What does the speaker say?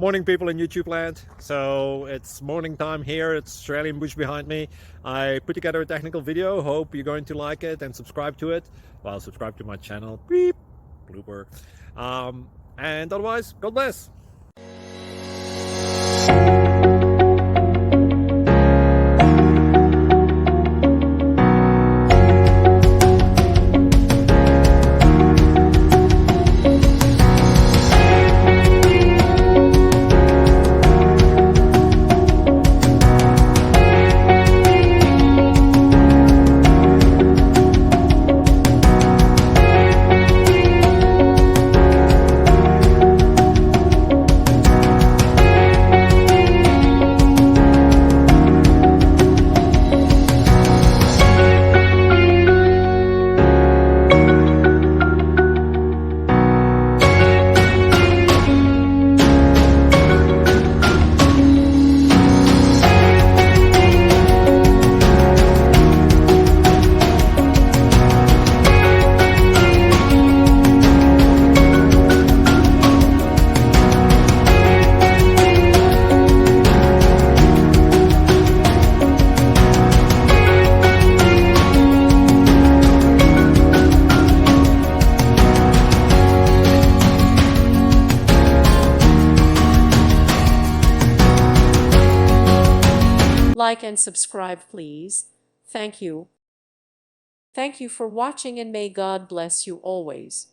Morning, people in YouTube land. So it's morning time here. It's Australian bush behind me. I put together a technical video. Hope you're going to like it and subscribe to it. Well, subscribe to my channel. Beep, blooper. And otherwise, God bless. Like and subscribe, please. Thank you. Thank you for watching, and may God bless you always.